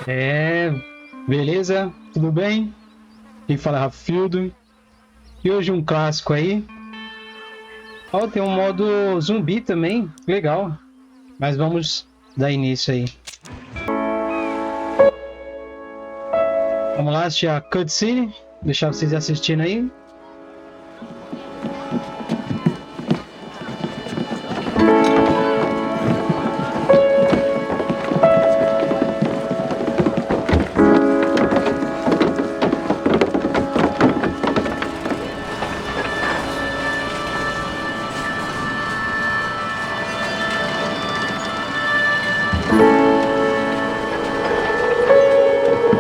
É, beleza? Tudo bem? Quem fala é Rafildo. E hoje um clássico aí. Ó, tem um modo zumbi também, legal. Mas vamos dar início aí. Vamos lá assistir a cutscene. Deixar vocês assistindo aí.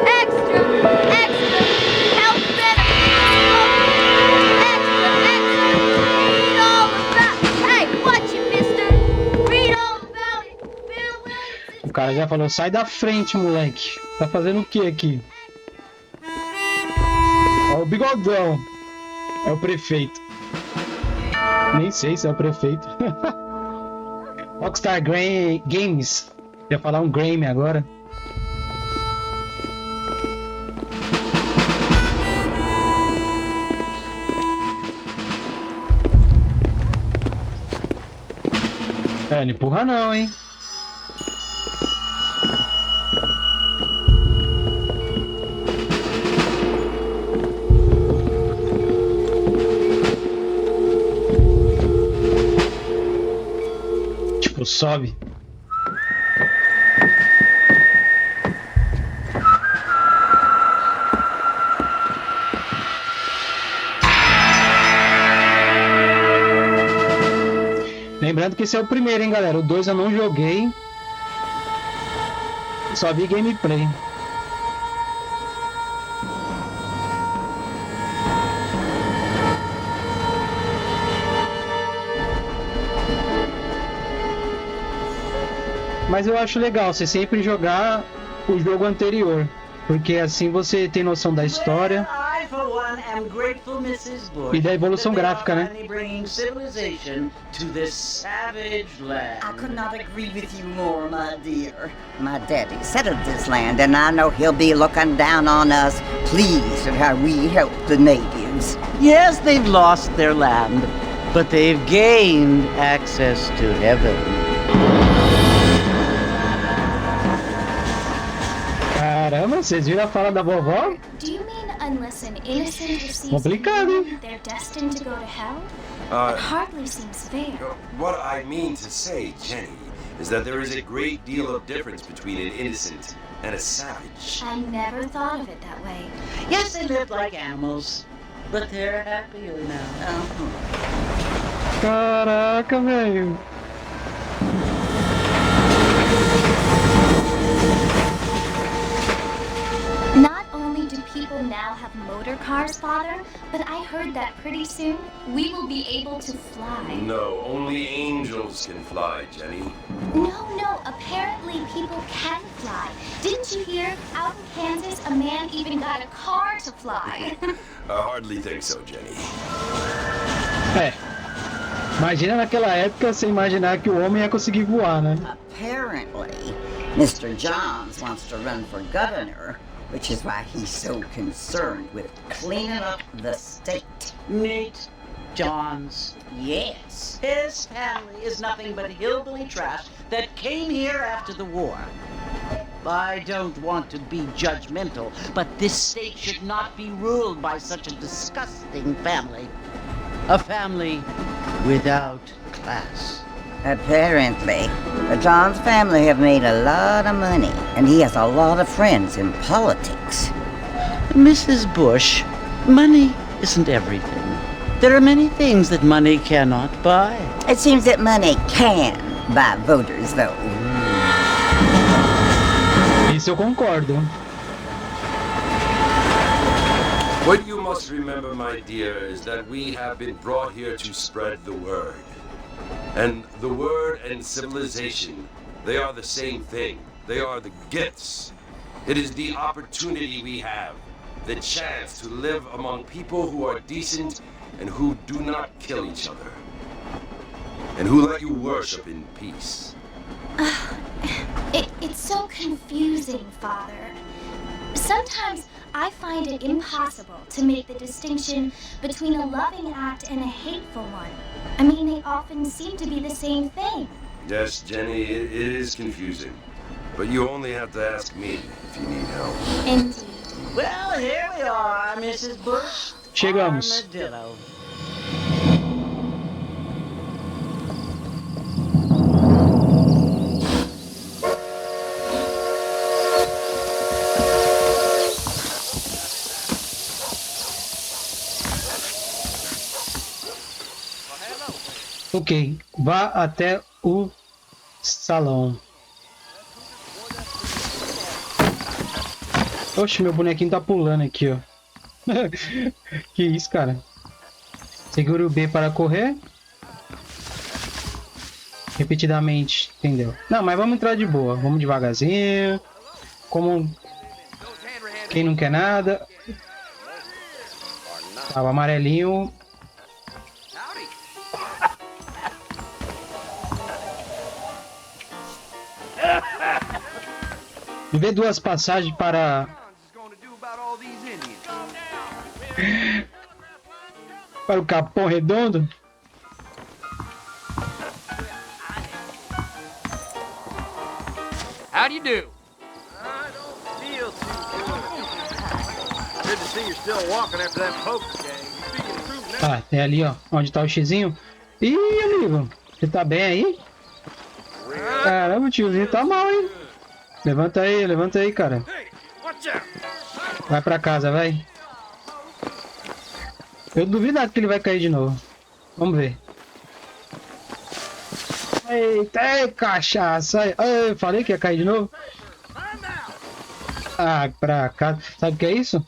Extra! Extra! Help them! Extra! Extra! Read all about Hey, watch it, mister! Read all about it! Bill O Williams cara já falou, sai da frente, moleque. Tá fazendo o que aqui? Ó, o bigodão. É o prefeito. Nem sei se é o prefeito. Rockstar Games. Ia falar um Grammy agora. É, não empurra não, hein? Tipo, sobe. Lembrando que esse é o primeiro, hein, galera? O 2 eu não joguei. Só vi gameplay. Mas eu acho legal você sempre jogar o jogo anterior. Porque assim você tem noção da história I, for one, am grateful, Mrs. Bush, e da evolução that they gráfica, are né? finally bringing civilization to this savage land. I could not agree with you more, my dear. My daddy settled this land, and I know he'll be looking down on us, pleased at how we help the natives. Yes, they've lost their land, but they've gained access to heaven. Caramba, vocês viram a fala da vovó? Do you mean unless an innocent receives Complicado, hein? healing, they're destined to go to hell? That hardly seems fair. What I mean to say, Jenny, is that there is a great deal of difference between an innocent and a savage. I never thought of it that way. Yes, they live like animals, but they're happier now. Caraca, velho. Not only do people now have motor cars, Father, but I heard that pretty soon we will be able to fly. No, only angels can fly, Jenny. No, apparently people can fly. Didn't you hear? Out in Kansas, a man even got a car to fly. I hardly think so, Jenny. É. Imagina naquela época você imaginar que o homem ia conseguir voar, né? Apparently, Mr. Johns wants to run for governor, which is why he's so concerned with cleaning up the state. Nate Johns. Yes. His family is nothing but hillbilly trash that came here after the war. I don't want to be judgmental, but this state should not be ruled by such a disgusting family. A family without class. Apparently, the Johns family have made a lot of money, and he has a lot of friends in politics. Mrs. Bush, money isn't everything. There are many things that money cannot buy. It seems that money can buy voters, though. Isso eu concordo. What you must remember, my dear, is that we have been brought here to spread the word. And the word and civilization, they are the same thing. They are the gifts. It is the opportunity we have, the chance to live among people who are decent and who do not kill each other. And who let you worship in peace. It's so confusing, Father. Sometimes I find it impossible to make the distinction between a loving act and a hateful one. I mean, they often seem to be the same thing. Yes, Jenny, it is confusing. But you only have to ask me if you need help. Indeed. Well, here we are, Mrs. Bush. Chegamos. Armadillo. Ok, vá até o salão. Oxe, meu bonequinho tá pulando aqui, ó. Que isso, cara? Segura o B para correr. Repetidamente, entendeu? Não, mas vamos entrar de boa. Vamos devagarzinho. Como quem não quer nada. Tá, o amarelinho. Vê duas passagens para o Capão Redondo. How do you do? I don't feel too good. Good to see you're still walking after that poker game. You're speaking the truth now. Ah, tem ali, ó, onde tá o xizinho. Ih, amigo, você tá bem aí? Caramba, o tiozinho tá mal, hein? Levanta aí, cara. Hey, watch out. Vai pra casa, vai. Eu duvido que ele vai cair de novo. Vamos ver. Eita, ei, cachaça. Eu falei que ia cair de novo. Ah, pra casa. Sabe o que é isso?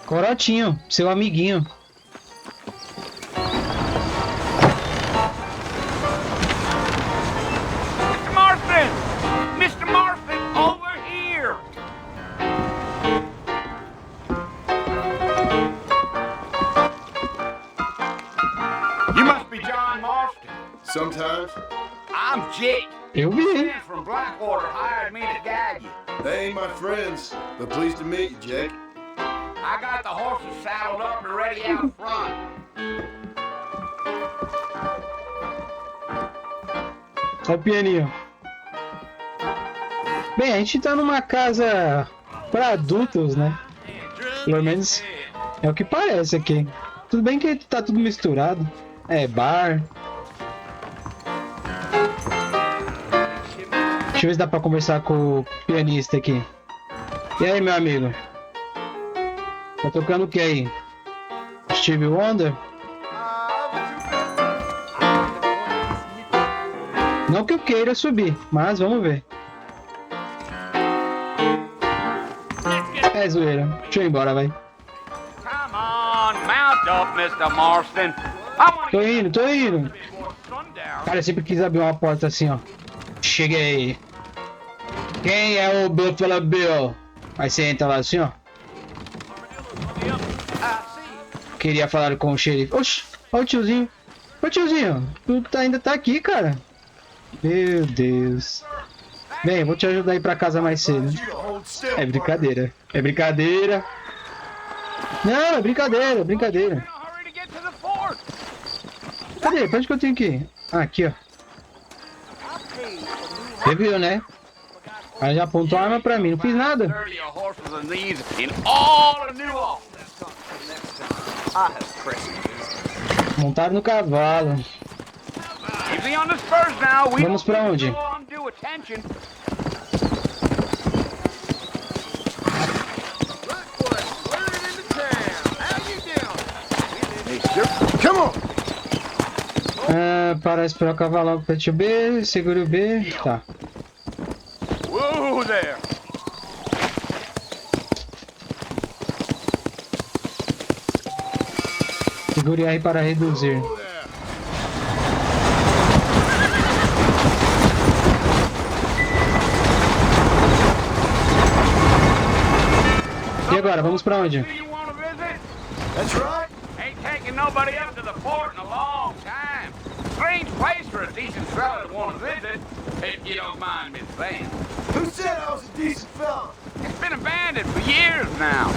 Corotinho, seu amiguinho. Mr. Marston! Mr. Marston, over here! You must be John Marston. Sometimes I'm Jake. Eu vi. Friends from Blackwater hired me to guide you. they ain't my friends, but pleased to meet you, Jake. I got the horses saddled up and ready out front. Só o pianinho. Bem, a gente tá numa casa para adultos, né? Pelo menos é o que parece aqui. Tudo bem que tá tudo misturado. É bar. Deixa eu ver se dá pra conversar com o pianista aqui. E aí, meu amigo? Tá tocando o que aí? Stevie Wonder? Não que eu queira subir, mas vamos ver. É zoeira. Deixa eu ir embora, vai. Come on, mount up, Mr. Marston. I want Tô indo. before sundown. Cara, eu sempre quis abrir uma porta assim, ó. Cheguei. Quem é o Buffalo Bill? Aí você entra lá assim, ó. Queria falar com o xerife. Oxi, olha o tiozinho. Ô tiozinho, tu ainda tá aqui, cara. Meu Deus. Bem, eu vou te ajudar a ir pra casa mais cedo. É brincadeira. É brincadeira. Não, é brincadeira, é brincadeira. Hurry to get to the fort. Cadê? Pra onde que eu tenho que ir? Ah, aqui, ó. Você viu, né? Aí já apontou a arma pra mim, não fiz nada. 30 horses than these in all of New Orleans. I have Christmas. Montaram no cavalo. Easy on the spurs now. We Vamos pra onde? undue attention. Come on! Ah, para esperar o cavalo para o B, segura o B. Tá. Whoa there. Segure R para reduzir. E agora, vamos pra onde? Do you want to visit? That's right. Ain't taking nobody up to the fort in a long time. Strange place for a decent fella to want to visit. If you don't mind me saying. Who said I was a decent fella? It's been abandoned for years now.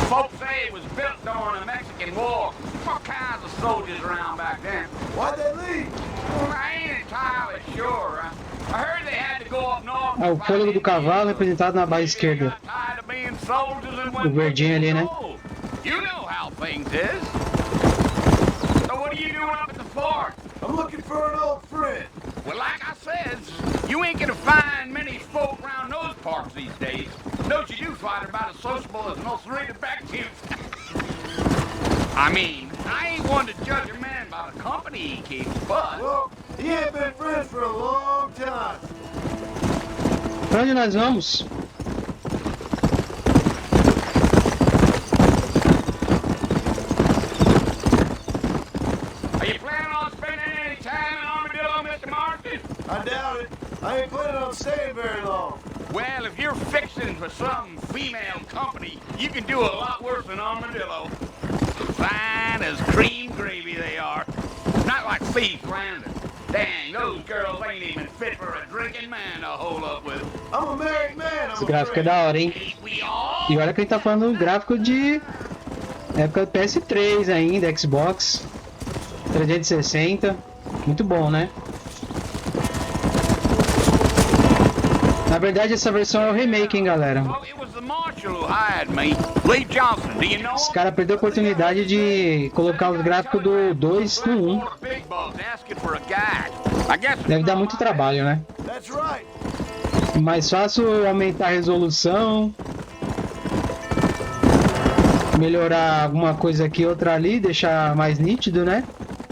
Folks say it was built during the Mexican War. What kinds of soldiers around back then? Why'd they leave? Well, I ain't entirely sure. I heard they had to go up north. Ah, o fôlego do cavalo representado na barra esquerda. Tired of being soldiers and O went verdinho ali, né? You know how things is. So what are you doing up at the fort? I'm looking for an old friend. Well, like I said, you ain't gonna find many folk around those parts these days. Those you do find are about as sociable as an ulcerated back tooth. I mean, I ain't one to judge a man by the company he keeps, but... Well, he ain't been friends for a long time. Pra onde nós vamos? Are you planning on spending any time in Armadillo, Mr. Marston? I doubt it. I ain't planning on staying very long. Well, if you're fixing for some female company, you can do a lot worse than Armadillo. Fine as cream gravy they are. Not like Thief Landing. Dang, those girls ain't even fit for a drinking man to hold up with. I'm a married man, Esse I'm gráfico é afraid. da hora, hein? Ain't we all? E olha que ele tá falando do gráfico de época do PS3 ainda, Xbox 360. Muito bom, né? Na verdade, essa versão é o remake, hein, galera? Well, it was the marshal who hired me. Lee Johnson, do you know Os him? caras perderam a oportunidade de colocar os gráficos do 2 no 1. Big bugs asking for a guide. I guess Deve dar muito trabalho, né? That's right. Mais fácil aumentar a resolução, melhorar alguma coisa aqui, outra ali, deixar mais nítido, né?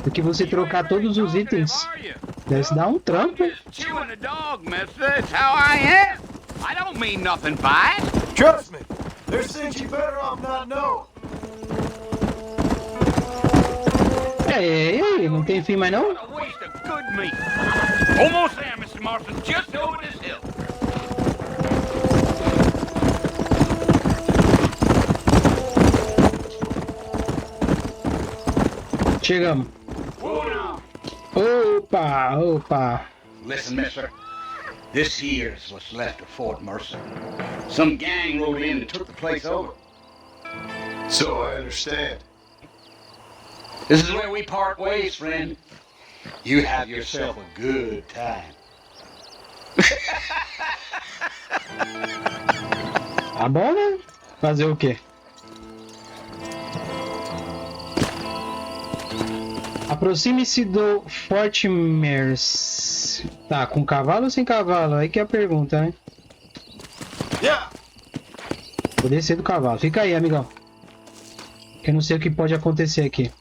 Do que você trocar todos os itens. Deve se dar um trampo. Chewing the dog, mister. It's how I am. I don't mean nothing by it. Trust me. There's things you better off not knowing. E aí, não tem fim mais não? What a waste of good meat. Almost there, Mr. Marston. Just over this hill. Chegamos. Whoa now. Opa, opa. Listen, mister. This here's what's left of Fort Mercer. Some gang rode in and took the place over. So I understand. This is where we part ways, friend. You have yourself a good time. Tá bom, né? Fazer o quê? Aproxime-se do Fort Mercer. Tá, com cavalo ou sem cavalo? Aí que é a pergunta, né? Yeah. Vou descer do cavalo. Fica aí, amigão. Que eu não sei o que pode acontecer aqui.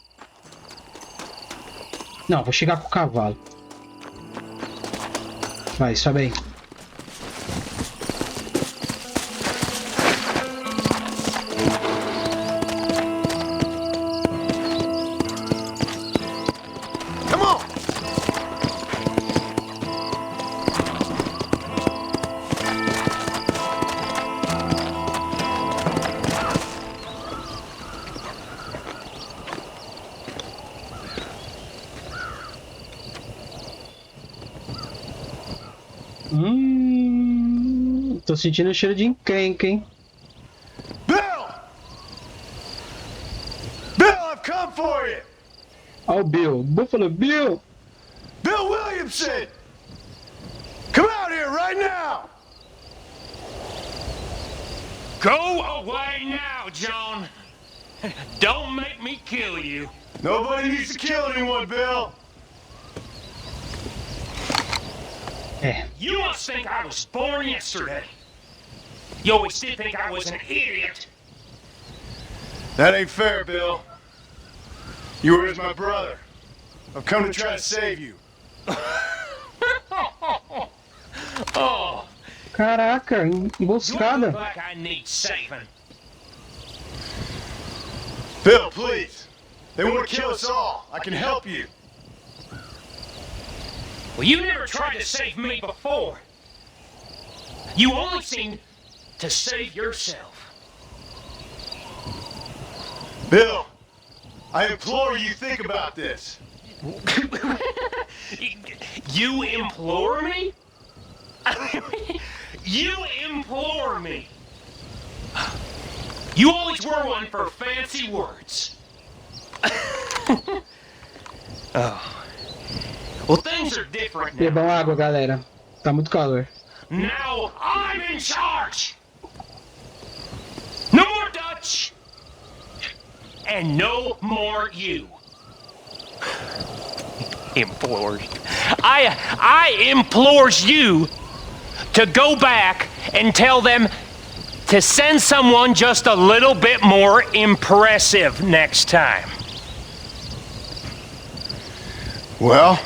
Não, vou chegar com o cavalo. Vai, sobe aí. Come on. Tô sentindo o cheiro de encrenca, hein? Bill! Bill, I've come for you! Ó o Bill. Buffalo Bill. Bill Williamson! Come out here right now! Go away now, John. Don't make me kill you. Nobody needs to kill anyone, Bill! É. You must think I was born yesterday. You always did think I was an idiot. That ain't fair, Bill. You were as my brother. I've come to try to save you. Oh, Caraca, you look emboscada. like I need saving. Bill, please. They want to kill us all. I can help you. Well, you never tried to save me before. You only seemed to save yourself. Bill, I implore you think about this. You implore me? You implore me. You always were one for fancy words. Oh. Well, things are different now. Bebam água, galera. Tá muito calor. Now I'm in charge. No more Dutch. And no more you. Implores. I implores you to go back and tell them to send someone just a little bit more impressive next time. Well,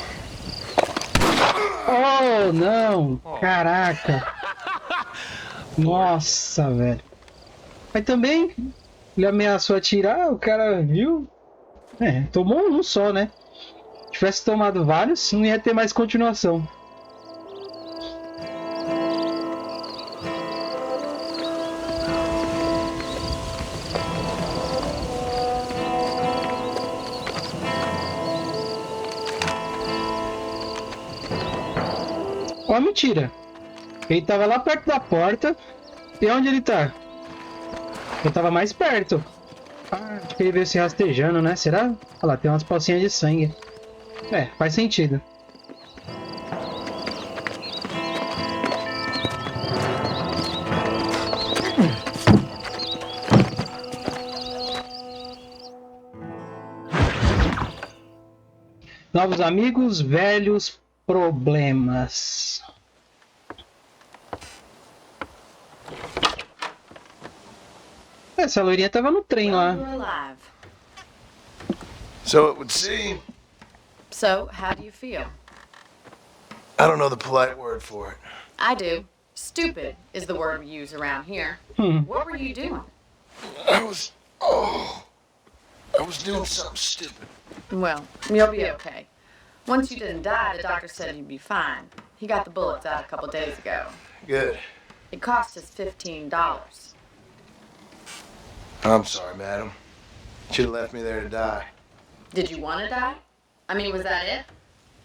Oh, não! Caraca! Nossa, velho. Mas também, ele ameaçou atirar, o cara viu. É, tomou um só, né? Se tivesse tomado vários, não ia ter mais continuação. Ó, mentira. Ele tava lá perto da porta. E onde ele tá? Ele tava mais perto. Ah, acho que ele veio se rastejando, né? Será? Olha lá, tem umas pocinhas de sangue. É, faz sentido. Novos amigos, velhos problemas. Essa loirinha tava no trem lá. You're alive. so it would seem. So, how do you feel? I don't know the polite word for it. I do. Stupid is the word we use around here. What were you doing? I was doing something stupid. Well, you'll be okay. Once you didn't die, the doctor said you'd be fine. He got the bullets out a couple days ago. Good. It cost us $15. I'm sorry, madam. Should have left me there to die. Did you want to die? I mean, was that it?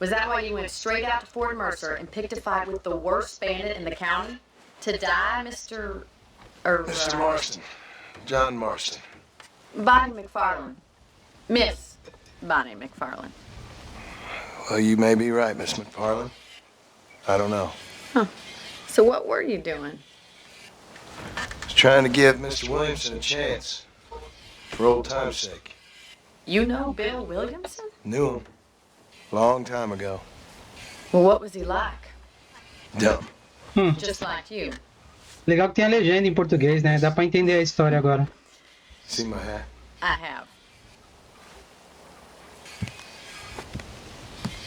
Was that why you went straight out to Fort Mercer and picked a fight with the worst bandit in the county? To die, Mr. Mr. Marston. John Marston. Bonnie McFarland. Miss Bonnie McFarland. Well, you may be right, Miss McFarland. I don't know. So what were you doing? Was trying to give Mr. Williamson a chance. For old time's sake. You know Bill Williamson? Knew him. Long time ago. Well, what was he like? Dumb. Just like you. Legal que tem a legenda em português, né? Dá pra entender a história agora. See my hat? I have.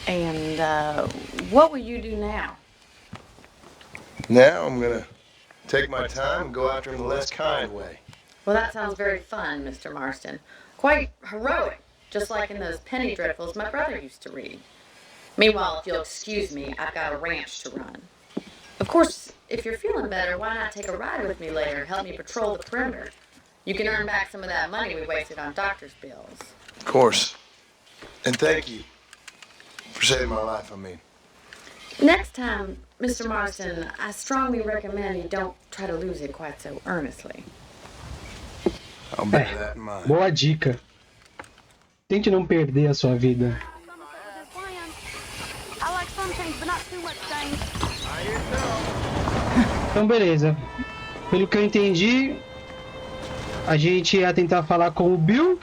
And, what will you do now? Now I'm gonna take my time and go after him the less kind way. Well, that sounds very fun, Mr. Marston. Quite heroic, just like in those penny dreadfuls my brother used to read. Meanwhile, if you'll excuse me, I've got a ranch to run. Of course, if you're feeling better, why not take a ride with me later and help me patrol the perimeter? You can earn back some of that money we wasted on doctor's bills. Of course. And thank you. For saving my life, I mean. Next time, Mr. Marston, I strongly recommend you don't try to lose it quite so earnestly. I'll bear that in mind. Boa dica. Tente não perder a sua vida. I like some change, but not too much change. Então, beleza. Pelo que eu entendi, a gente ia tentar falar com o Bill.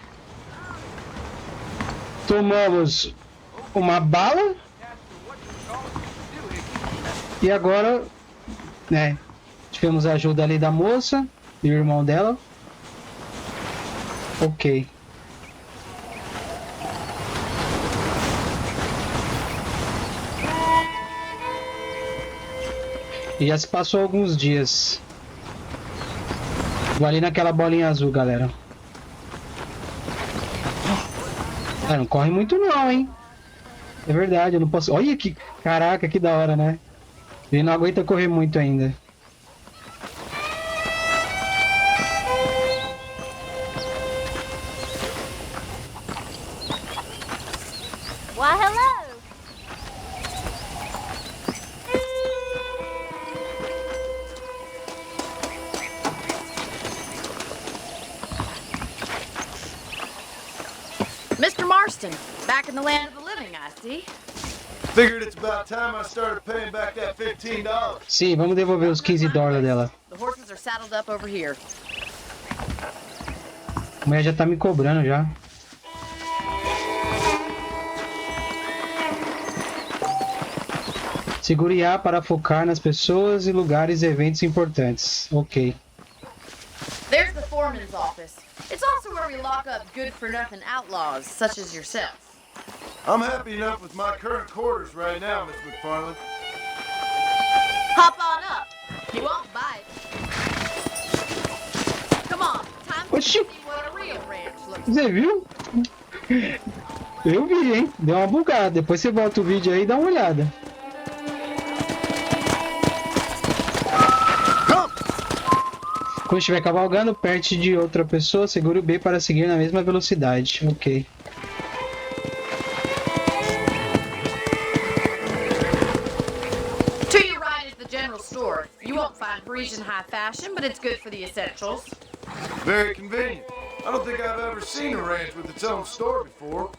Tomamos uma bala. E agora, né, tivemos a ajuda ali da moça e o irmão dela. Ok. E já se passou alguns dias. Vou ali naquela bolinha azul, galera. É, não corre muito não, hein? É verdade, eu não posso... Olha que... Caraca, que da hora, né? Ele não aguenta correr muito ainda. Why, hello. Marston, back in the land of the living, I see. Figured it's about time I started paying back that $15. Sim, vamos devolver os $15 dela. The horses are saddled up over here. A mulher já tá me cobrando já. Segure A para focar nas pessoas e lugares e eventos importantes. Ok. There's the foreman's office. It's also where we lock up good-for-nothing outlaws, such as yourself. I'm happy enough with my current quarters right now, Miss McFarland. Hop on up. You won't bite. Come on, time to Oxi. see what a real ranch looks like. Você viu? Eu vi, hein? Deu uma bugada. Depois você volta o vídeo aí e dá uma olhada. Quando estiver cavalgando perto de outra pessoa, segure o B para seguir na mesma velocidade. Ok. To your right is the general store. You won't find Parisian high fashion, but it's good for the essentials. Very convenient. I don't think I've ever seen a ranch with its own store before.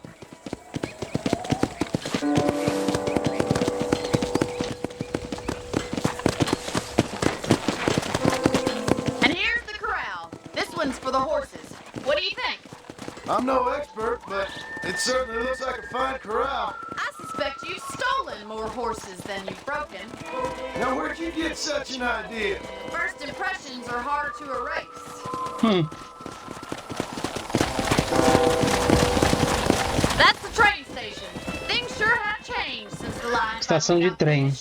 And here's the corral. This one's for the horses. What do you think? I'm no expert, but it certainly looks like a fine corral. I suspect you've stolen more horses than you've broken. Now, where'd you get such an idea? First impressions are hard to erase. That's the train station. Things sure have changed since the line. Estação de trem.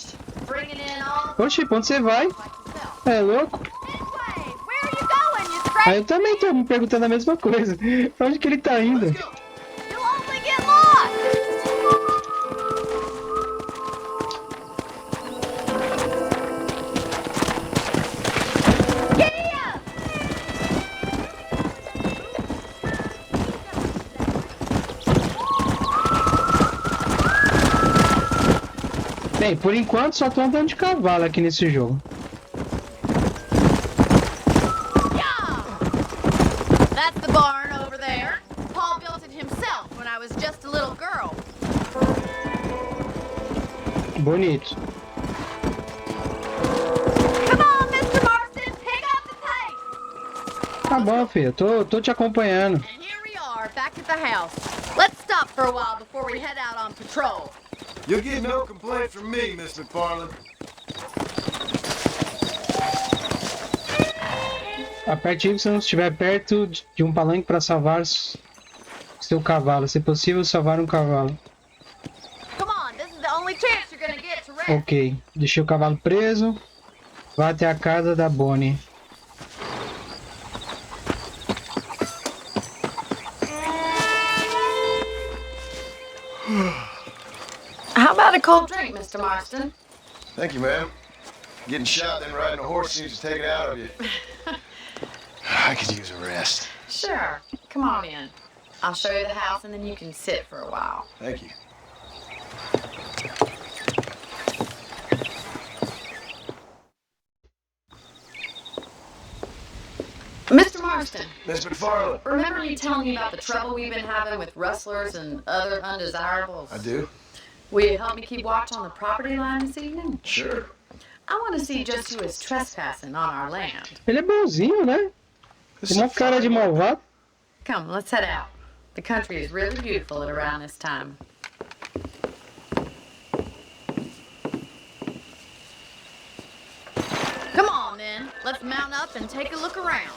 Bringing in all Oxi, pra onde você vai? like yourself. É louco? Midway, where are you going, you Ah, eu também tô me perguntando a mesma coisa. Pra onde que ele tá indo? You'll only get lost. Giddy up! Bem, por enquanto só tô andando de cavalo aqui nesse jogo. That's the barn over there. Paul built it himself when I was just a little girl. Bonito. Come on, Mr. Marston, pick up the pace. Tá bom, filho. Tô te acompanhando. And here we are, back at the house. Let's stop for a while before we head out on patrol. You'll get no complaint from me, Miss McFarland. Aperte Y se não estiver perto de um palanque para salvar seu cavalo. Se possível, salvar um cavalo. Come on, this is the only chance you're gonna get to rest. Ok. Deixei o cavalo preso. Vá até a casa da Bonnie. How about a cold drink, Mr. Marston? Thank you, ma'am. Getting shot then riding a horse seems to take it out of you. I could use a rest. Sure. Come on in. I'll show you the house and then you can sit for a while. Thank you. Mr. Marston, Miss McFarland. remember you telling me about the trouble we've been having with rustlers and other undesirables? I do? Will you help me keep watch on the property line this evening? Sure. I want to see just who is trespassing on our land. Ele é bonzinho, né? This Tem is uma cara de malvado. Come, let's head out. The country is really beautiful at around this time. Come on, then. Let's mount up and take a look around.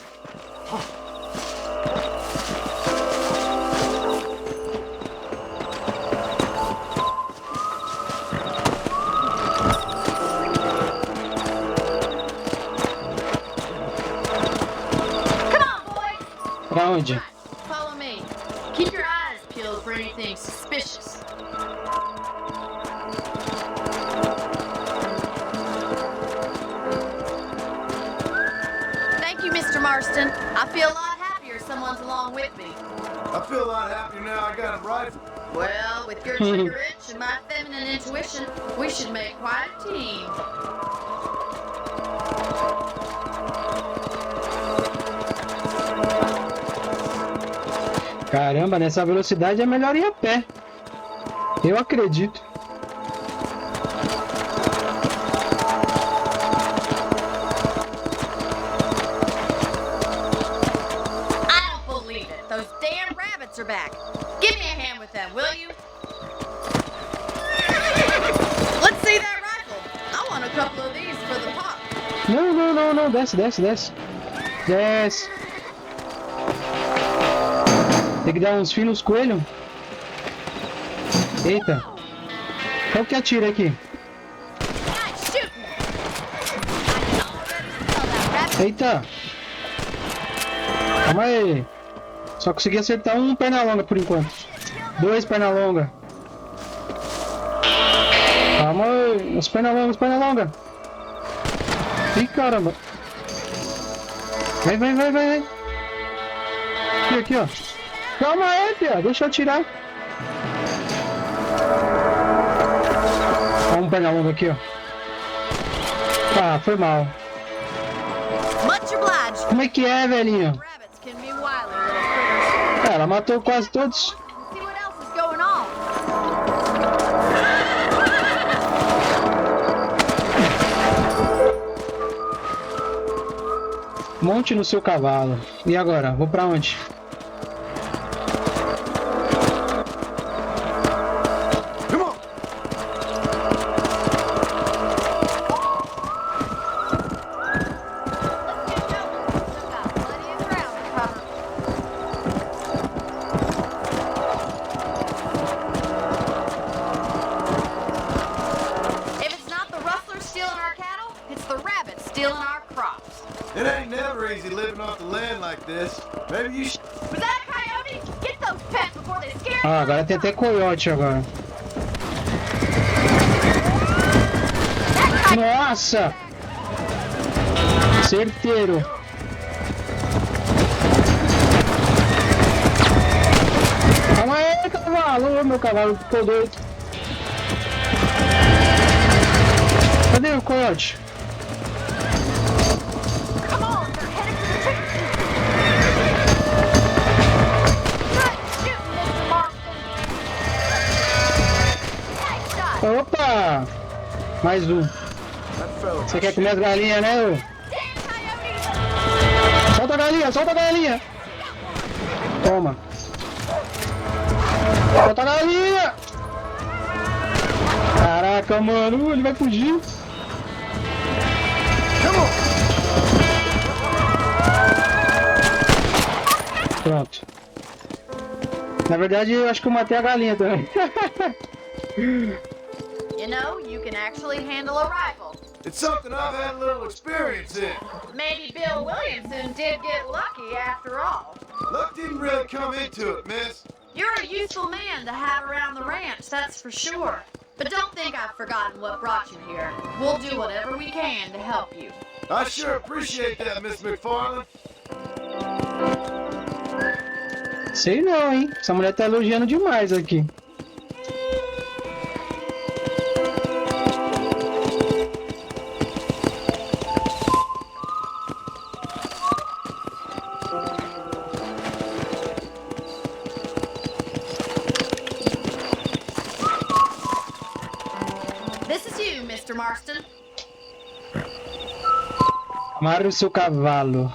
Come on, boys. Pra onde? Right, follow me. Keep your eyes peeled for anything suspicious. Thank you, Mr. Marston. I feel a lot happier someone's along with me. I feel a lot happier now I got a rifle. Well, with your trigger itch and my feminine intuition, we should make quite a team. Caramba, nessa velocidade é melhor ir a pé. Eu acredito. I don't believe it. Those damn rabbits are back. Give me a hand with them, will you? Let's see that rifle. I want a couple of these for the pop. Não, não, não, não. Desce, desce, desce. Desce. Tem que dar uns fios nos coelhos. Eita. Qual que atira aqui? Guys, shoot me. I can already smell that rabbit. Eita. Calma aí. Só consegui acertar um perna longa por enquanto. 2 perna longa. Calma aí. Os perna longa, os perna longa. Ih, caramba. Vai, vai, vai, vai, vai. Aqui, aqui, ó. Calma aí, Pia. Deixa eu atirar. Ó, um perna longa aqui, ó. Ah, foi mal. Much obliged. Como é que é, velhinho? Rabbits can be wily little critters. Ela matou quase todos. See what else is going on. Monte no seu cavalo. E agora? Vou pra onde? Come on. Still got plenty of ground to cover. If it's not the rustlers stealing our cattle, it's the rabbits stealing our crops. It ain't never easy living off the land like this. Maybe you should. Was that a coyote? Get those pets before they scare you. Ah, agora tem até coiote agora. Nossa! Certeiro. Calma aí, cavalo. Ô, meu cavalo ficou doido. Cadê o coiote? Come on, they're headed to the chicken coop. Good shooting, Mr. Marston. Nice shot. Opa! Mais um. That fella. Você quer comer as galinhas, né? Ô? Damn coyote. Solta a galinha, solta a galinha! Toma. Solta a galinha! Caraca, mano, ele vai fugir. Pronto. Na verdade, eu acho que eu matei a galinha também. You know, you can actually handle a rifle. It's something I've had a little experience in. Maybe Bill Williamson did get lucky after all. Luck didn't really come into it, miss. You're a useful man to have around the ranch, that's for sure. But don't think I've forgotten what brought you here. We'll do whatever we can to help you. I sure appreciate that, Miss McFarland. Sei não, hein? Essa mulher tá elogiando demais aqui. This is you, Mr. Marston. Amarre o seu cavalo.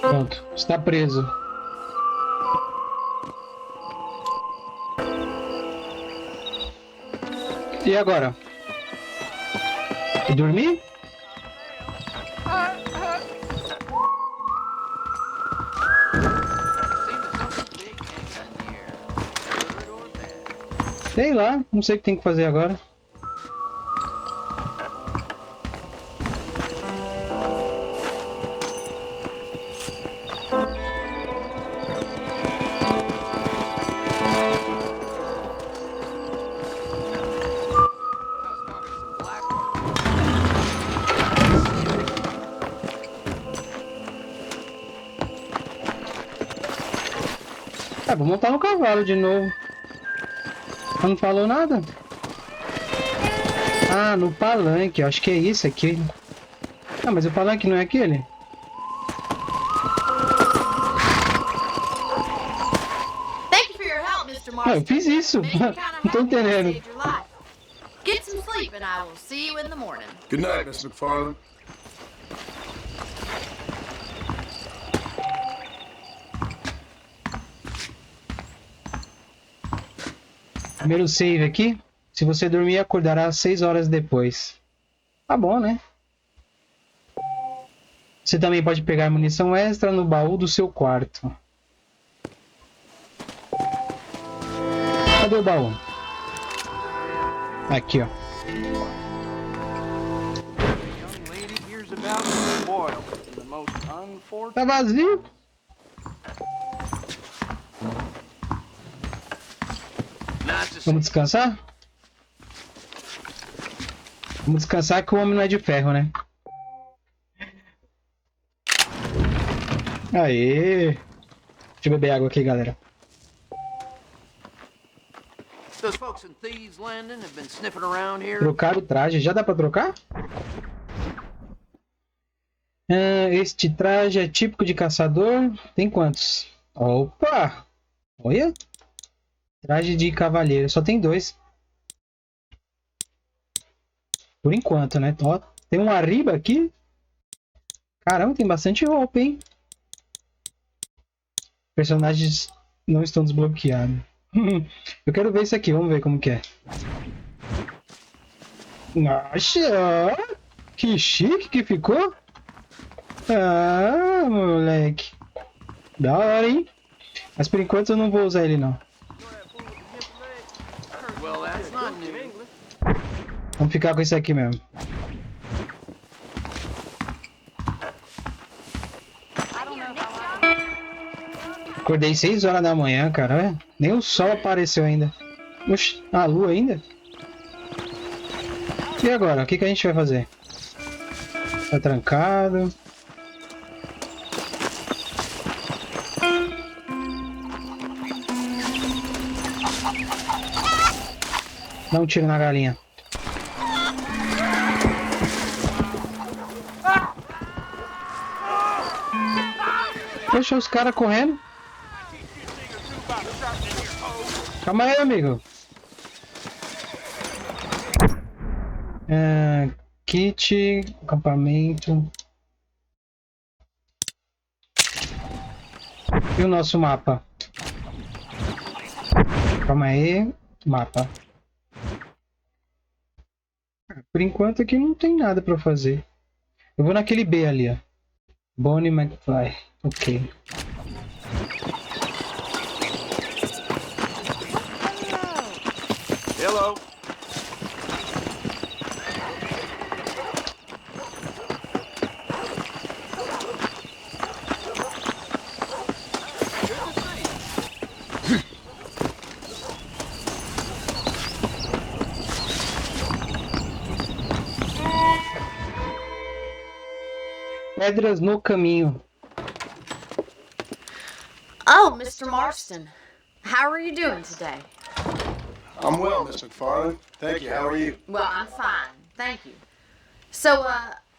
Pronto, está preso. E agora? E dormir? Sei lá, não sei o que tem que fazer agora. Ah, vou montar no cavalo de novo. Não falou nada? Ah, no palanque. Acho que é isso aqui. Ah, mas o palanque não é aquele? Thank you for your help, Mr. Ah, Marston. eu fiz isso. It made me kinda Não tô happy to entendendo. save your life. Get some sleep and I will see you in the morning. Good night, Miss McFarland. Primeiro save aqui. Se você dormir, acordará 6 horas depois. Tá bom, né? Você também pode pegar munição extra no baú do seu quarto. Cadê o baú? Aqui, ó. Young lady hears about the boil in the most unfortunate. Tá vazio? Vamos descansar? Vamos descansar que o homem não é de ferro, né? Aê! Deixa eu beber água aqui, galera. Those folks in Thieves Landing have been sniffing around here. Trocar o traje. Já dá pra trocar? Este traje é típico de caçador. Tem quantos? Opa! Olha! Traje de cavalheiro. Só tem 2. Por enquanto, né? Ó, tem um arriba aqui. Caramba, tem bastante roupa, hein? Personagens não estão desbloqueados. Eu quero ver isso aqui. Vamos ver como que é. Nossa! Que chique que ficou. Ah, moleque. Da hora, hein? Mas por enquanto eu não vou usar ele, não. Well, that's not new. Vamos ficar com esse aqui mesmo. Acordei 6 horas da manhã, cara. Nem o sol apareceu ainda. Oxi, a lua ainda? E agora? O que a gente vai fazer? Tá trancado. Dá um tiro na galinha. Deixa os caras correndo. Calma aí, amigo. Kit, acampamento. E o nosso mapa? Calma aí. Mapa. Por enquanto aqui não tem nada pra fazer. Eu vou naquele B ali, ó. Bonnie McFly. Ok. Hello. Pedras no caminho. Oh, Mr. Marston. How are you doing today? I'm well, Miss McFarland. Thank you. How are you? Well, I'm fine. Thank you. So,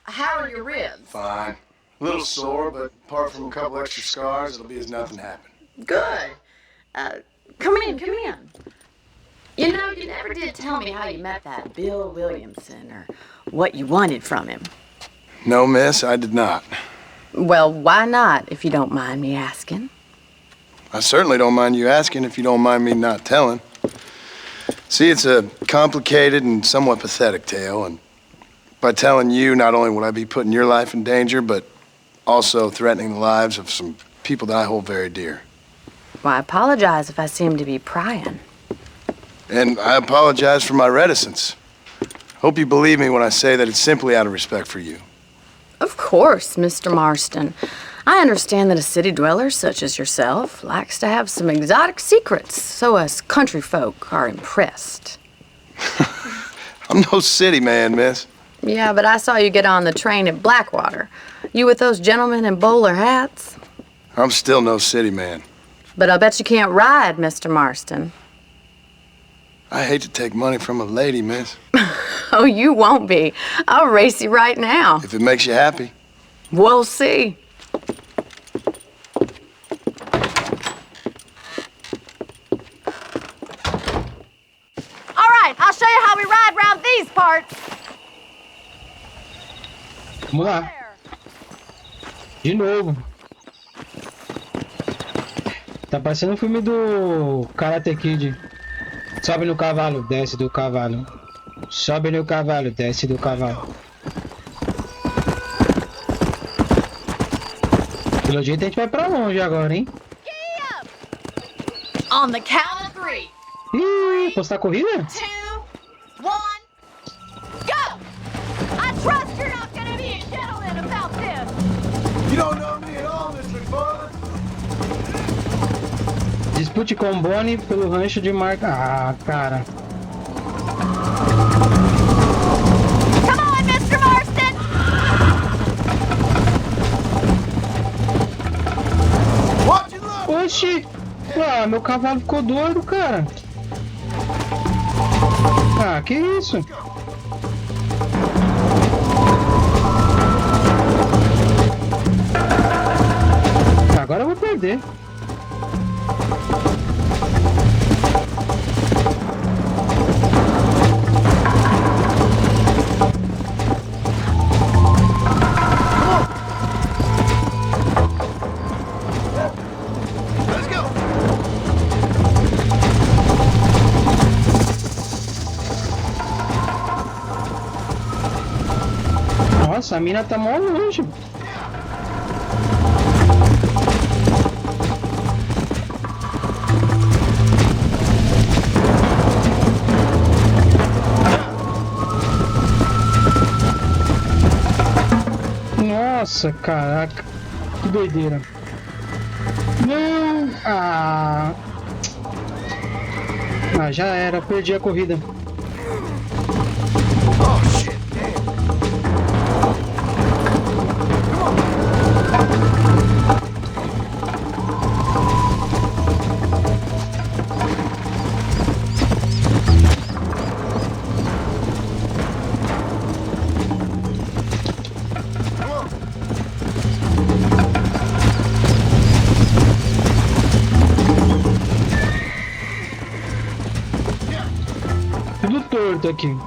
how are your ribs? Fine. A little sore, but apart from a couple extra scars, it'll be as nothing happened. Good. Come in, come in. You know, you never did tell me how you met that Bill Williamson or what you wanted from him. No, miss, I did not. Well, why not, if you don't mind me asking? I certainly don't mind you asking if you don't mind me not telling. See, it's a complicated and somewhat pathetic tale, and by telling you, not only would I be putting your life in danger, but also threatening the lives of some people that I hold very dear. Well, I apologize if I seem to be prying. And I apologize for my reticence. Hope you believe me when I say that it's simply out of respect for you. Of course, Mr. Marston. I understand that a city dweller such as yourself likes to have some exotic secrets, so us country folk are impressed. I'm no city man, miss. Yeah, but I saw you get on the train at Blackwater. You with those gentlemen in bowler hats? I'm still no city man. But I bet you can't ride, Mr. Marston. I hate to take money from a lady, miss. Oh, you won't be. I'll race you right now. If it makes you happy. We'll see. All right, I'll show you how we ride around these parts. Vamos lá. De novo. Tá parecendo um filme do Karate Kid. Sobe no cavalo, desce do cavalo. Sobe no cavalo, desce do cavalo. Pelo jeito a gente vai pra longe agora, hein? On the count of 3. Ih, postar corrida? 2, 1, go! I trust you're not gonna be a gentleman about this. You don't know me at all, Mr. McFarland. Dispute com Bonnie pelo rancho de marca. Ah, cara. Come on, Mr. Marston! Watch it look! Oxi! Ah, meu cavalo ficou doido, cara. Ah, que isso? Agora eu vou perder. Let's go! Nossa, a mina tá mó longe. Nossa, caraca. Que doideira. Não. Ah, já era. Perdi a corrida. Oh, shit, damn. Tudo torto aqui.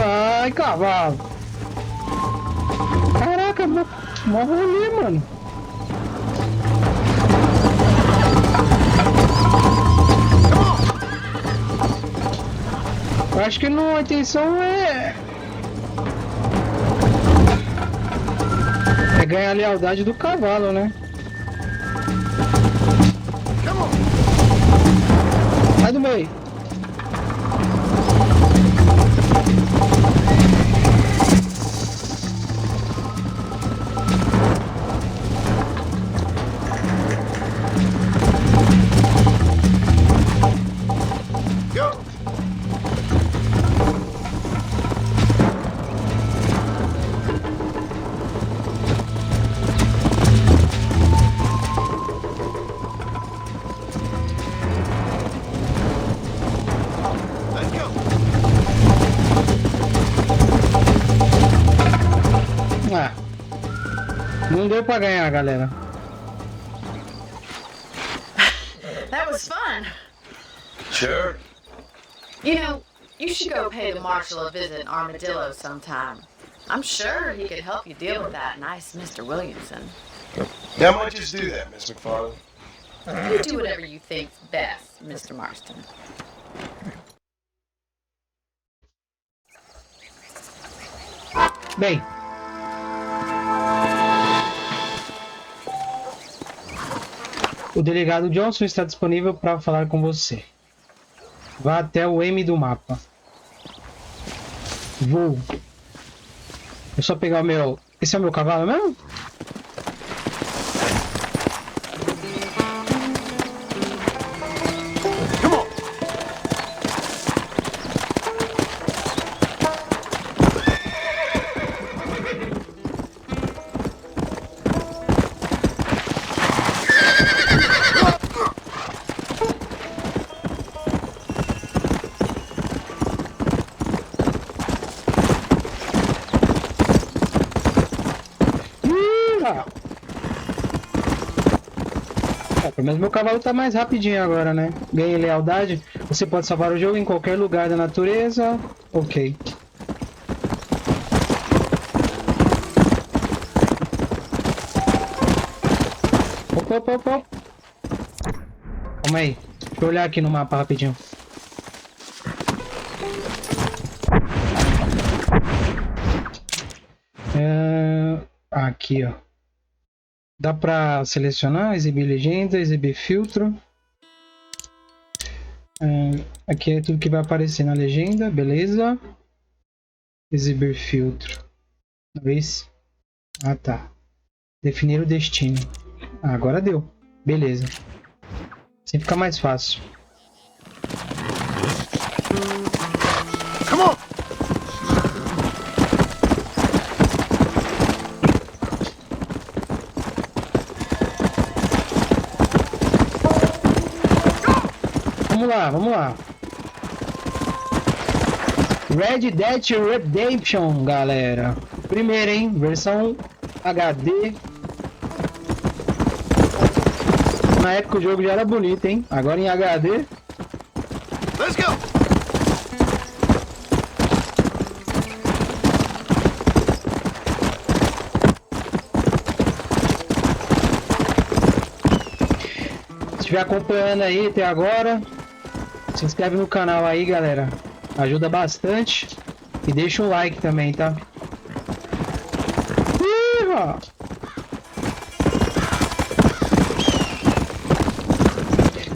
Ai, cavalo. Caraca, mó rolê, mano. Eu acho que não, a intenção é ganhar a lealdade do cavalo, né? Sai do meio. Ah, não deu pra ganhar, galera. That was fun. Sure. You know, you should go pay the marshal a visit in Armadillo sometime. I'm sure he could help you deal with that nice Mr. Williamson. Yeah, I might just do that, Miss McFarland. You do whatever you think's best, Mr. Marston. Bem, o delegado Johnson está disponível para falar com você. Vá até o M do mapa. Vou. É só pegar o meu Esse é o meu cavalo mesmo? Pelo menos meu cavalo tá mais rapidinho agora, né? Ganhei lealdade. Você pode salvar o jogo em qualquer lugar da natureza. Ok. Opa. Calma aí. Deixa eu olhar aqui no mapa rapidinho. Aqui, ó. Dá pra selecionar, exibir legenda, exibir filtro. Aqui é tudo que vai aparecer na legenda, beleza. Exibir filtro. Talvez. Ah, tá. Definir o destino. Agora deu. Beleza. Assim fica mais fácil. Come on! Vamos lá. Red Dead Redemption, galera. Primeiro, hein? Versão HD. Na época o jogo já era bonito, hein? Agora em HD. Let's go! Se estiver acompanhando aí até agora, se inscreve no canal aí, galera. Ajuda bastante. E deixa um like também, tá?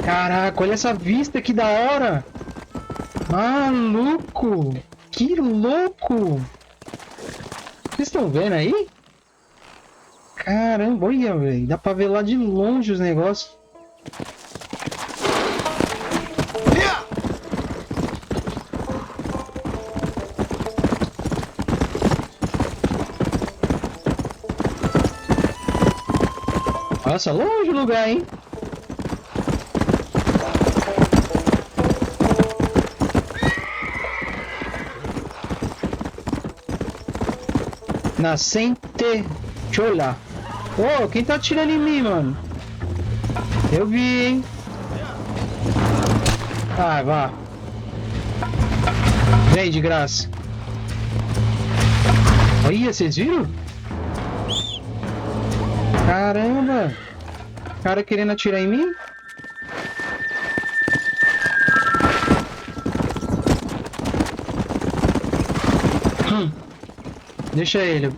Caraca, olha essa vista que da hora. Maluco. Que louco. Vocês estão vendo aí? Caramba, olha, velho. Dá pra ver lá de longe os negócios. Nossa, longe o lugar, hein? Nascente Chola. Oh, quem tá atirando em mim, mano? Eu vi, hein? Ah, vá. Vem de graça. Olha, vocês viram? Caramba! O cara querendo atirar em mim? Deixa ele.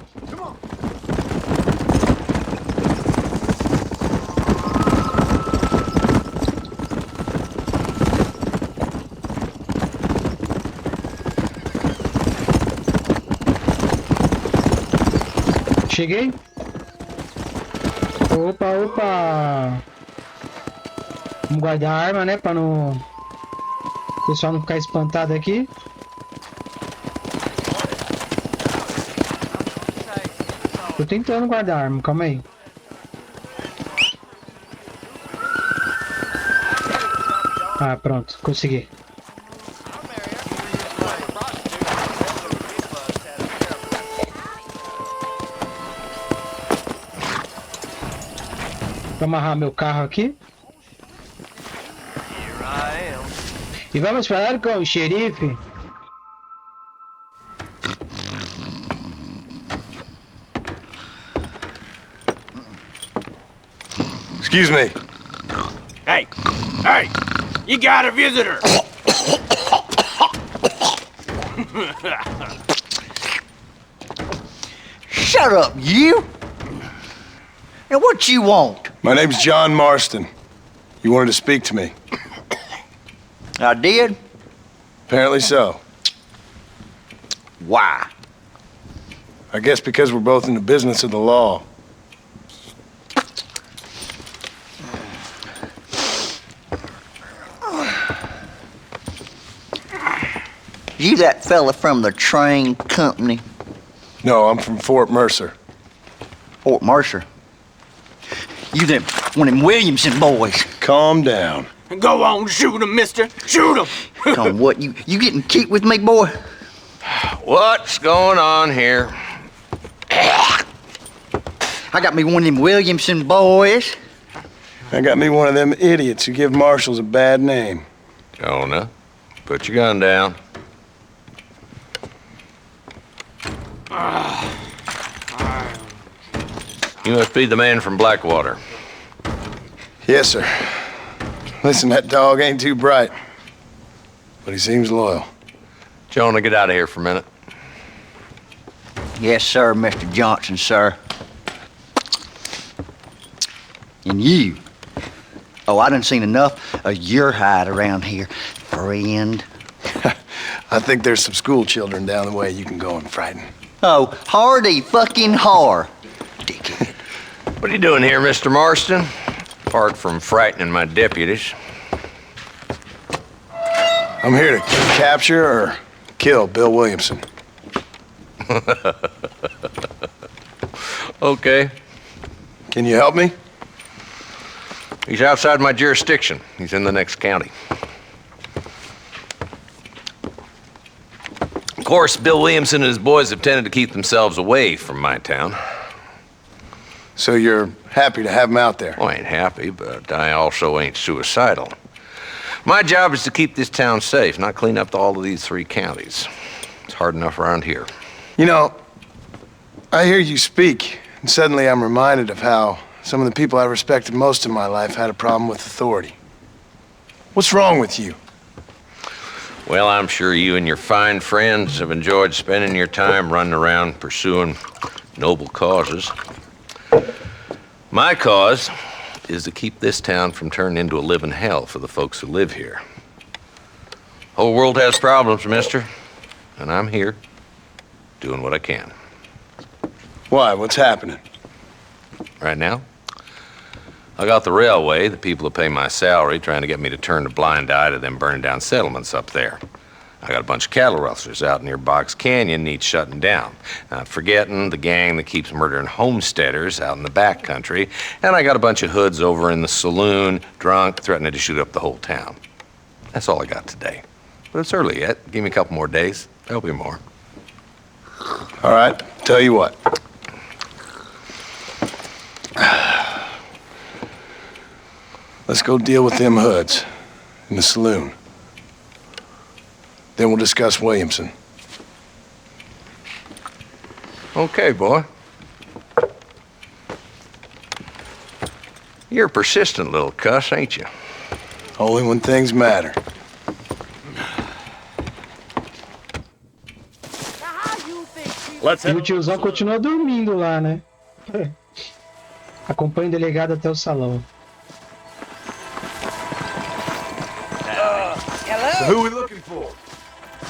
Cheguei. Opa. Vamos guardar a arma, né? Pra não... o pessoal não ficar espantado aqui. Tô tentando guardar a arma, calma aí. Ah, pronto, consegui. Vou amarrar meu carro aqui. E vamos falar com o xerife. Excuse me. Hey, you got a visitor. Shut up, you! And what you want? My name's John Marston. You wanted to speak to me. I did? Apparently so. Why? I guess because we're both in the business of the law. You that fella from the train company? No, I'm from Fort Mercer. Fort Mercer? You them one of them Williamson boys? Calm down. Go on, shoot him, mister. Shoot him. On what? You getting cute with me, boy? What's going on here? I got me one of them Williamson boys. I got me one of them idiots who give marshals a bad name. Jonah, put your gun down. You must be the man from Blackwater. Yes, sir. Listen, that dog ain't too bright, but he seems loyal. Jonah, get out of here for a minute. Yes, sir, Mr. Johnson, sir. And you. Oh, I done seen enough of your hide around here, friend. I think there's some school children down the way you can go and frighten. Oh, hardy fucking har. Dickhead. What are you doing here, Mr. Marston? Apart from frightening my deputies. I'm here to capture or kill Bill Williamson. Okay. Can you help me? He's outside my jurisdiction. He's in the next county. Of course, Bill Williamson and his boys have tended to keep themselves away from my town. So you're happy to have him out there? Well, I ain't happy, but I also ain't suicidal. My job is to keep this town safe, not clean up all of these 3 counties. It's hard enough around here. You know, I hear you speak, and suddenly I'm reminded of how some of the people I respected most in my life had a problem with authority. What's wrong with you? Well, I'm sure you and your fine friends have enjoyed spending your time running around pursuing noble causes. My cause is to keep this town from turning into a living hell for the folks who live here. Whole world has problems, mister, and I'm here doing what I can. Why? What's happening? Right now, I got the railway, the people who pay my salary, trying to get me to turn a blind eye to them burning down settlements up there. I got a bunch of cattle rustlers out near Box Canyon needs shutting down. Not forgetting the gang that keeps murdering homesteaders out in the back country. And I got a bunch of hoods over in the saloon, drunk, threatening to shoot up the whole town. That's all I got today. But it's early yet. Give me a couple more days. There'll be more. All right, tell you what. Let's go deal with them hoods in the saloon. Then we'll discuss Williamson. Okay, boy. You're a persistent little cuss, ain't you? Only when things matter. E o tiozão continua dormindo lá, né? Acompanha o delegado até o salão. So who we looking for?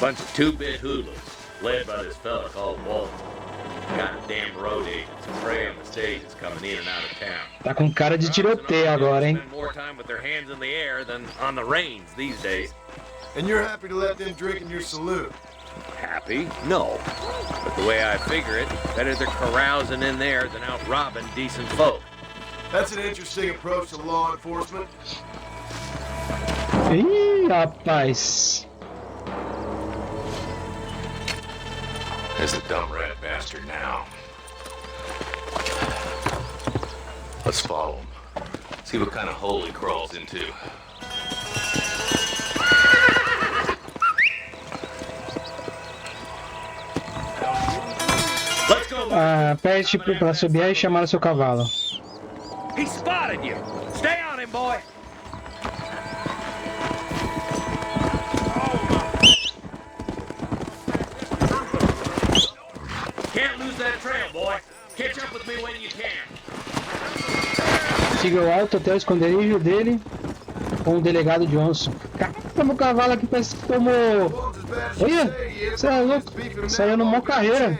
Bunch of two-bit hoodlums, led by this fella called Walter. Goddamn road agents prey on the stages coming in and out of town. Tá com cara de tiroteio agora, hein? Spend more time with their hands in the air than on the reins these days. And you're happy to let them drink in your saloon? Happy? No. But the way I figure it, better they're carousing in there than out robbing decent folk. That's an interesting approach to law enforcement. Ih, rapaz. There's the dumb rat bastard now. Let's follow him. See what kind of hole he crawls into. Pede pra subir e chamar o seu cavalo. He spotted you. Stay on him, boy. Can't lose that trail, boy. Catch up with me when you can. Siga o alto até o esconderijo dele com o delegado Johnson. Caramba, meu cavalo aqui parece que tomou... Olha, você é louco. Saiu numa carreira.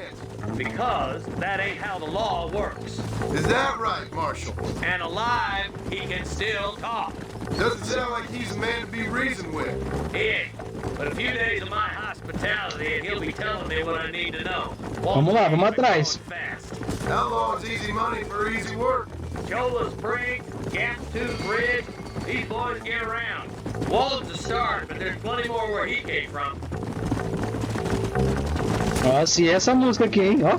Because that ain't how the law works. Is that right, Marshal? And alive, he can still talk. Doesn't sound like he's a man to be reasoned with. He ain't. But a few days of my hospitality and he'll be telling me what I need to know. Vamos lá, vamos atrás. Outlaw's easy money for easy work. Chola's Brink, Gap Tooth Ridge, these boys get around. Wallet's a start, but there's plenty more where he came from. Nossa, e essa música aqui, hein? Ó.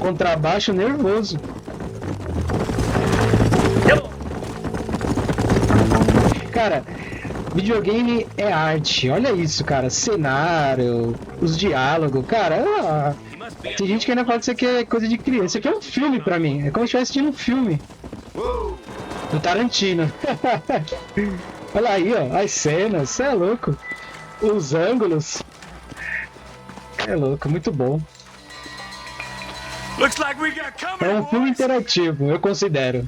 Contrabaixo nervoso. Cara, videogame é arte. Olha isso, cara. Cenário, os diálogos. Cara, tem gente que ainda fala que isso aqui é coisa de criança. Isso aqui é um filme pra mim. É como se eu estivesse assistindo um filme. Do Tarantino. Olha aí, ó. As cenas. Você é louco. Os ângulos. É louco, muito bom. É um filme interativo, eu considero.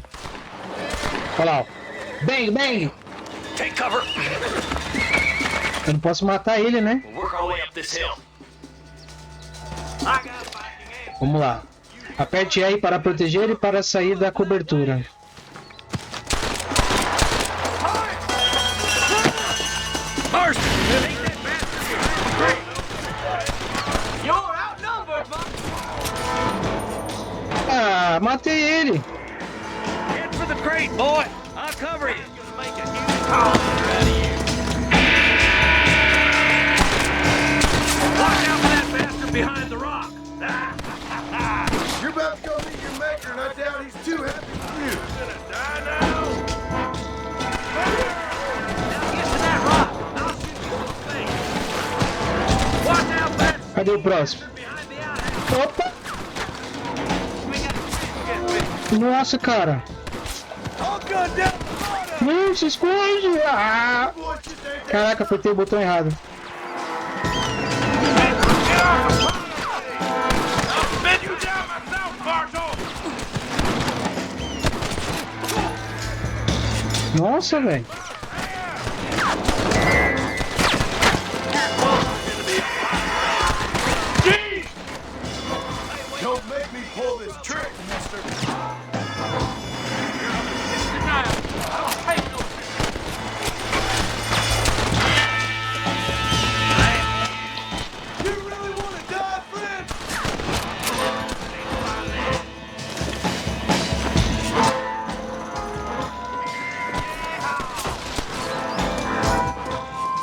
Olha lá, ó. Bang, bang! Take cover. Eu não posso matar ele, né? Vamos lá. Aperte R para proteger e para sair da cobertura. Ah, matei ele. Head for the crate, boy. I'll cover you. Watch out for that bastard behind the rock. You're about to go meet your maker, and I doubt he's too happy for you. You're gonna die now. Now get to that rock. I'll shoot you in the face. Watch out, bastard. Cadê o próximo? Opa! Nossa, cara. Não, se esconde! Ah! Caraca, apertei o botão errado. Nossa, velho. Don't make me pull this trick, mister. You really want to die, friend?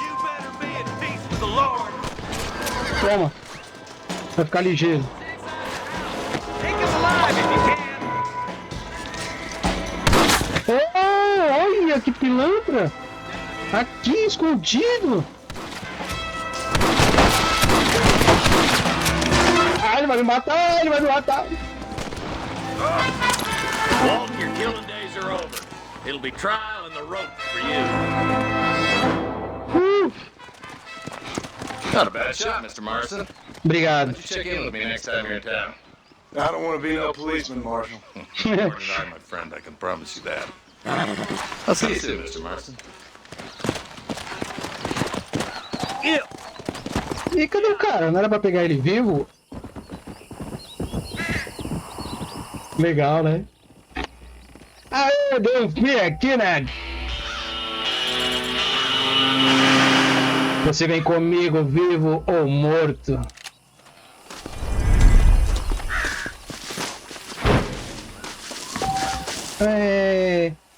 You better be at peace with the Lord. Toma. Vai ficar ligeiro. Take him alive if you can. Oh, olha que pilantra! Aqui, escondido! Ah, ele vai me matar! Ele vai me matar! Walton, your killing days are over. It'll be trial and the rope for you. Not a bad shot, Mr. Marston. Obrigado. Why don't you check in with me next time you're in town? I don't want to be no policeman, Marshal. More than I, my friend, I can promise you that. I'll see you soon, Mr. Marston. E cadê o cara? Não era pra pegar ele vivo? Legal, né? Aê, Deus, vem aqui, né? Você vem comigo, vivo ou morto?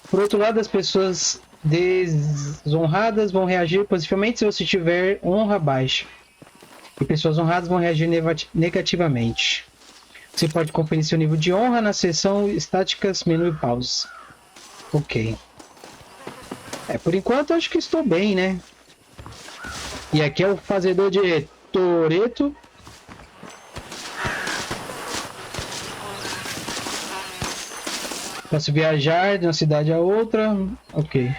Por outro lado, as pessoas desonradas vão reagir positivamente se você tiver honra baixa. E pessoas honradas vão reagir negativamente. Você pode conferir seu nível de honra na seção estáticas, menu e pause. Ok. Por enquanto acho que estou bem, né? E aqui é o fazedor de Toreto. Posso viajar de uma cidade a outra. Ok.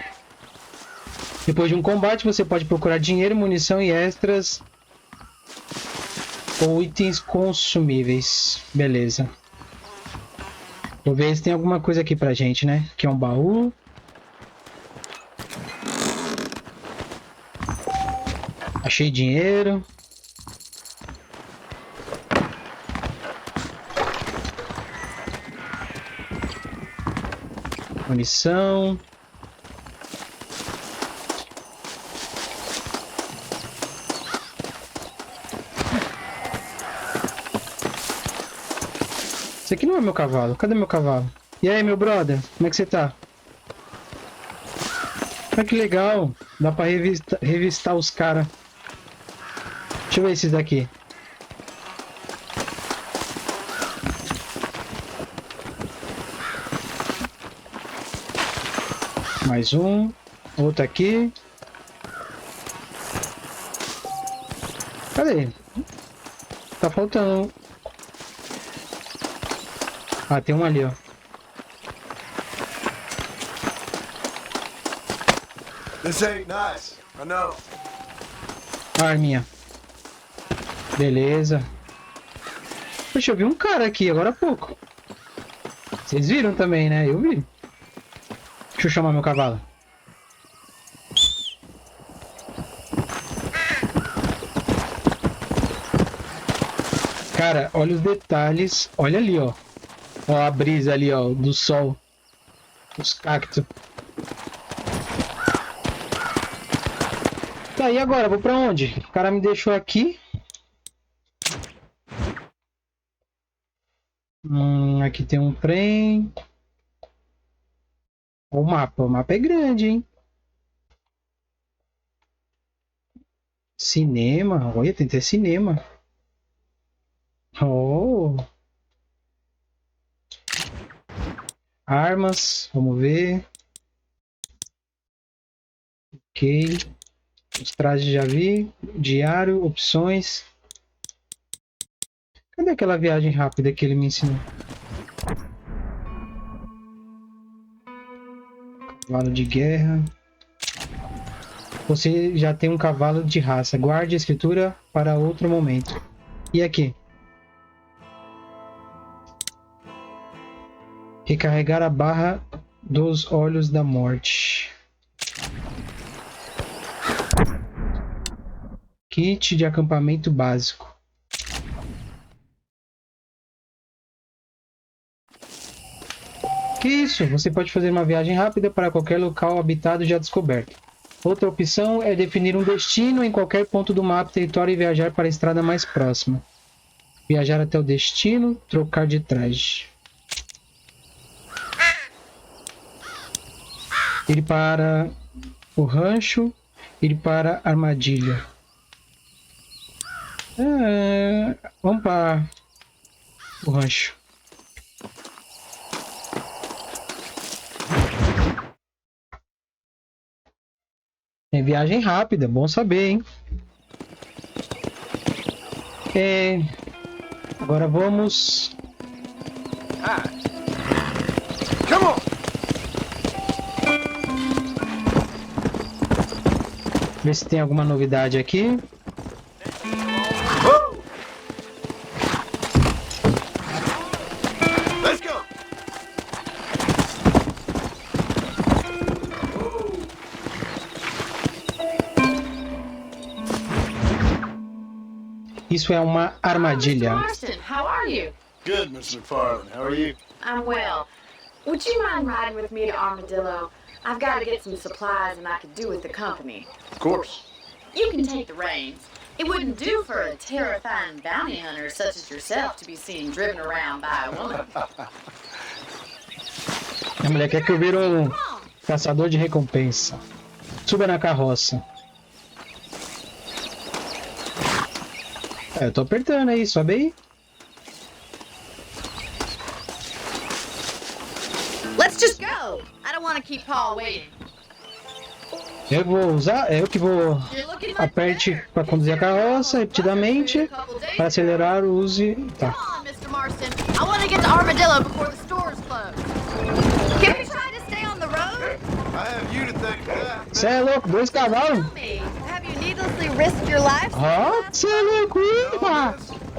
Depois de um combate, você pode procurar dinheiro, munição e extras. Ou itens consumíveis. Beleza. Vou ver se tem alguma coisa aqui pra gente, né? Aqui é um baú. Achei dinheiro. Munição. Esse aqui não é meu cavalo. Cadê meu cavalo? E aí, meu brother? Como é que você tá? Ah, que legal. Dá pra revistar os caras. Deixa eu ver esses daqui. Mais um. Outro aqui. Cadê? Tá faltando. Ah, tem um ali, ó. This ain't nice. I know. Arminha. Beleza. Poxa, eu vi um cara aqui agora há pouco. Vocês viram também, né? Eu vi. Deixa eu chamar meu cavalo. Cara, olha os detalhes. Olha ali, ó. Ó a brisa ali, ó, do sol. Os cactos. Tá, e agora? Vou pra onde? O cara me deixou aqui. Aqui tem um trem. O mapa é grande, hein? Cinema. Olha, tem até cinema. Oh. Armas, vamos ver. Ok. Os trajes já vi. Diário, opções. Cadê aquela viagem rápida que ele me ensinou? Cavalo de guerra. Você já tem um cavalo de raça. Guarde a escritura para outro momento. E aqui? Recarregar a barra dos olhos da morte. Kit de acampamento básico. Que isso? Você pode fazer uma viagem rápida para qualquer local habitado já descoberto. Outra opção é definir um destino em qualquer ponto do mapa, território e viajar para a estrada mais próxima. Viajar até o destino, trocar de traje. Ir para o rancho, ir para a armadilha. Vamos para o rancho. É viagem rápida, bom saber, hein? Agora vamos. Come on. Ver se tem alguma novidade aqui. Let's go. Isso é uma armadilha. Mr. Marston, how are you? Good, Miss McFarland. How are you? I'm well. Would you mind riding with me to Armadillo? I've got to get some supplies and I could do with the company. Of course. You can take the reins. It wouldn't do for a terrifying bounty hunter such as yourself to be seen driven around by a woman. A mulher quer que eu vire um caçador de recompensa. Suba na carroça. Eu tô apertando aí, sobe aí. Let's just go. I don't want to keep Paul waiting. Eu vou usar, eu que vou. Aperte para conduzir a carroça repetidamente. Para acelerar, use. Tá. Come on, Mr. Marston. I want to get to Armadillo before the stores close. Can we try to stay on the road? I have you to thank for that. Você é louco, 2 cavalos? Tell me, have you needlessly risked your life? Você é louco,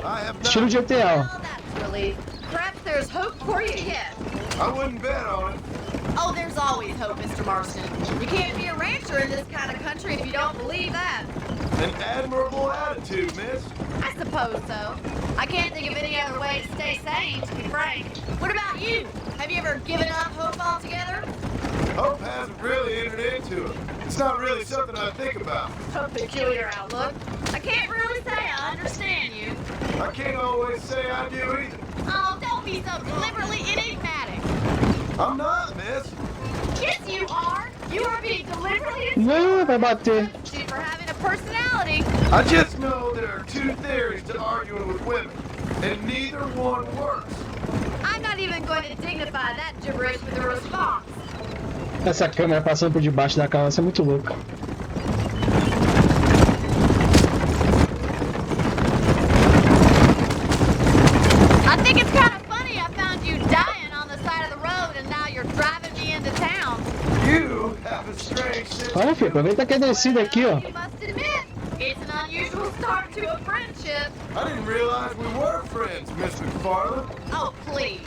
I have estilo not. GTA. Well, that's relief. Perhaps there's hope for you yet. I wouldn't bet on it. Oh, there's always hope, Mr. Marston. You can't be a rancher in this kind of country if you don't believe that. An admirable attitude, miss. I suppose so. I can't think of any other way to stay stay sane, to be frank. What about you? Have you ever given up hope altogether? Hope hasn't really entered into it. It's not really something I think about. A peculiar outlook. I can't really say I understand you. I can't always say I do either. Oh, don't be so deliberately enigmatic. I'm not, miss. Yes, you are. You are being deliberately Não, vai bater. for having a personality. I just know there are two theories to arguing with women, and neither one works. I'm not even going to dignify that gibberish with a response. Essa câmera passando por debaixo da carroça é muito louca. I think it's kind of funny I found you dying on the side of the road and now you're driving me into town. You have a strange sense. Olha, filho, aproveita que é descida aqui, ó. You must admit, it's an unusual start to a friendship. I didn't realize we were friends, Miss McFarland. Oh, please.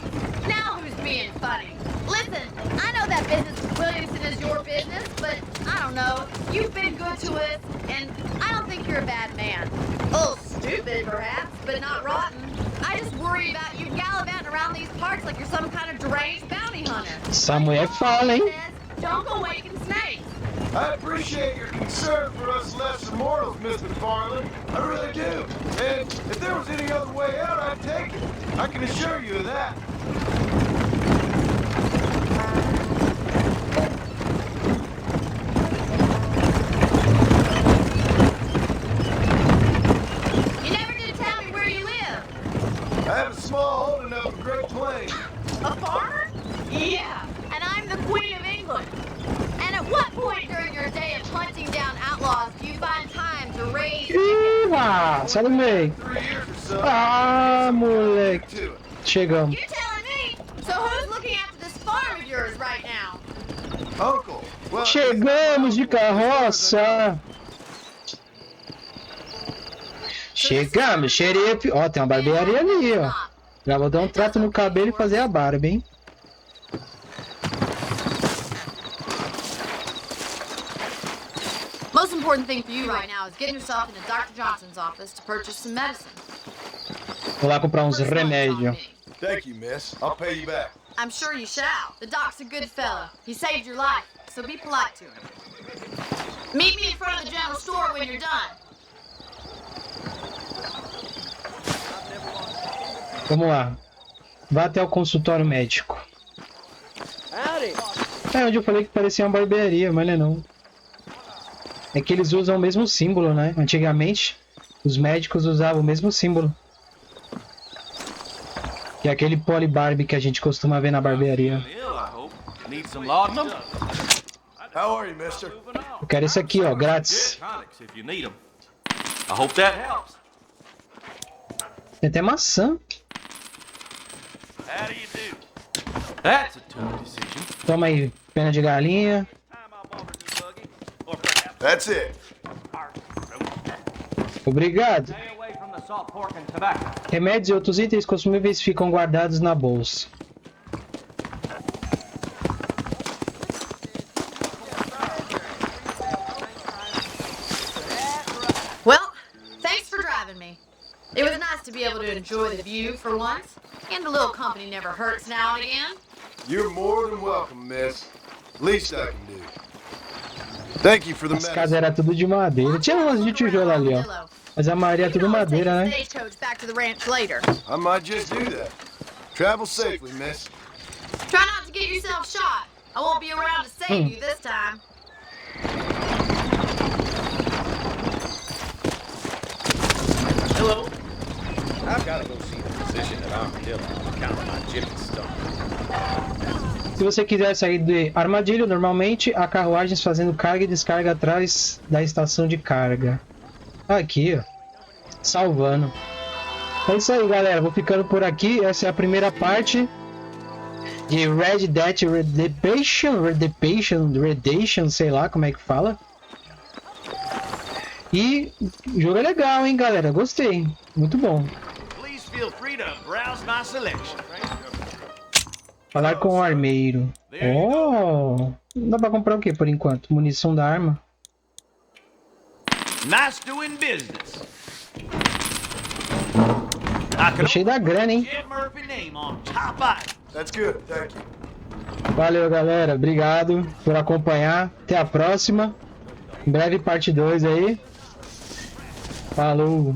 Now who's being funny? Listen, I know that business with Williamson is your business, but I don't know. You've been good to us, and I don't think you're a bad man. A little stupid, perhaps, but not rotten. I just worry about you gallivanting around these parts like you're some kind of deranged bounty hunter. Essa mulher fala, hein? Don't go waking snakes. I appreciate your concern for us lesser mortals, Miss McFarland. I really do. And if there was any other way out, I'd take it. I can assure you of that. You never did tell me where you live. I have a small holding up in Great Plains. A farmer? Yeah, and I'm the Queen of England. And at what point during your day of hunting down outlaws do you find time to raise Ih, sai do meio. 3 years or so. Ah, moleque. To it. Chegamos. You're telling me? So who's looking after this farm of yours right now? Uncle. Well, Chegamos de carroça. Chegamos, xerife. Ó, tem uma barbearia ali, ó. Já vou dar um trato no cabelo e fazer a barba, hein? Most important thing for you right now is getting yourself into Dr. Johnson's office to purchase some medicine. Vou lá comprar uns remédios. thank you, miss. I'll pay you back. I'm sure you shall. The doc's a good fella. He saved your life, so be polite to him. Meet me in front of the general store when you're done. Vamos lá. Vá até o consultório médico. É onde eu falei que parecia uma barbearia, mas não é não. É que eles usam o mesmo símbolo, né? Antigamente, os médicos usavam o mesmo símbolo. Que é aquele Polybarb que a gente costuma ver na barbearia. How are you, mister? Eu quero esse aqui, ó, grátis. Tem até maçã. Toma aí, pena de galinha. That's it. Obrigado. Remédios e outros itens consumíveis ficam guardados na bolsa. Well, thanks for driving me. It was nice to be able to enjoy the view for once, and a little company never hurts now and again. You're more than welcome, miss. Least I can do. Thank you for the As medicine. casas eram tudo de madeira. Tinha umas de tijolo ali, ó. Mas a maioria é tudo madeira, né? Stagecoach back to the ranch later. I might just do that. Travel safely, miss. Try not to get yourself shot. I won't be around to save you this time. Hello. I've got to go see the physician at Armadillo on account of my gypped stomach. Se você quiser sair de Armadilho, normalmente há carruagens fazendo carga e descarga atrás da estação de carga. Aqui, ó. Salvando. É isso aí, galera. Vou ficando por aqui. Essa é a primeira parte de Red Dead Redemption, sei lá como é que fala. E o jogo é legal, hein, galera. Gostei. Muito bom. Please feel free to browse my selection. Falar com o armeiro. Oh! Não dá pra comprar o que por enquanto? Munição da arma. Nice doing business. Gostei da grana, hein? That's good, thank you. Valeu, galera. Obrigado por acompanhar. Até a próxima. Em breve, parte 2 aí. Falou.